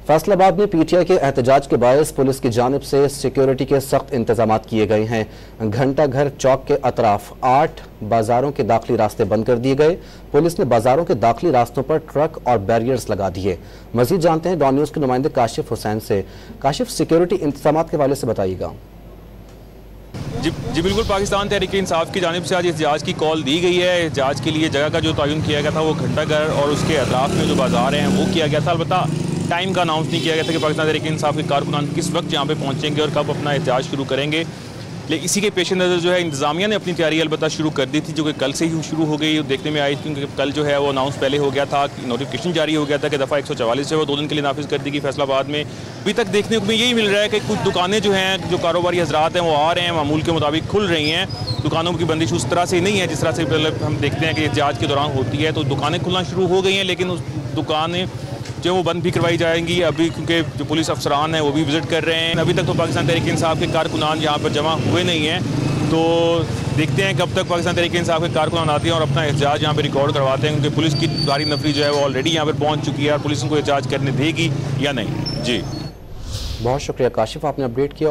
फैसलाबाद में पीटीआई के एहतजाज के बायस पुलिस की जानिब से सिक्योरिटी के सख्त इंतजाम किए गए हैं। घंटा घर चौक के अतराफ 8 बाजारों के दाखिली रास्ते बंद कर दिए गए। पुलिस ने बाजारों के दाखिली रास्तों पर ट्रक और बैरियर्स लगा दिए। मजीद जानते हैं डॉन न्यूज़ के नुमाइंदे काशिफ हुसैन से। काशिफ, सिक्योरिटी इंतजाम के हवाले से बताइएगा। जी बिल्कुल, पाकिस्तान तहरीक इंसाफ की जानिब से आज एहतजाज की कॉल दी गई है। एहतजाज के लिए जगह का जो तयन किया गया था वो घंटा घर और उसके अतराफ में जो बाजार हैं वो किया गया था। अलबत्ता टाइम का अनाउंस नहीं किया गया था कि पाकिस्तान तहरीक इंसाफ के कारकुनान किस वक्त यहाँ पे पहुँचेंगे और कब अपना एहतजाज शुरू करेंगे। लेकिन इसी के पेश नज़र जो है इंतज़ामिया ने अपनी तैयारी अलबत्ता शुरू कर दी थी, जो कि कल से ही शुरू हो गई। देखने में आई क्योंकि कल जो है वो अनाउंस पहले हो गया था, नोटिफिकेशन जारी हो गया था कि दफ़ा 144 है वो 2 दिन के लिए नाफिज कर दी गई फैसलाबाद में। अभी तक देखने को यही मिल रहा है कि कुछ दुकानें जो हैं, जो कारोबारी हजरात हैं वो आ रहे हैं, मामूल के मुताबिक खुल रही हैं। दुकानों की बंदिश उस तरह से नहीं है जिस तरह से हम देखते हैं कि एहतजाज के दौरान होती है। तो दुकानें खुलना शुरू हो गई हैं, लेकिन उस दुकानें जो वो बंद भी करवाई जाएंगी अभी, क्योंकि जो पुलिस अफसरान हैं वो भी विजिट कर रहे हैं। अभी तक तो पाकिस्तान तहरीक इंसाफ के कारकुनान यहाँ पर जमा हुए नहीं हैं, तो देखते हैं कब तक पाकिस्तान तहरीक इंसाफ के कारकुनान आते हैं और अपना एहतजाज यहाँ पे रिकॉर्ड करवाते हैं, क्योंकि पुलिस की भारी नफरी जो है वो ऑलरेडी यहाँ पर पहुँच चुकी है और पुलिस उनको एहतजाज करने देगी या नहीं। जी बहुत शुक्रिया काशिफ, आपने अपडेट किया।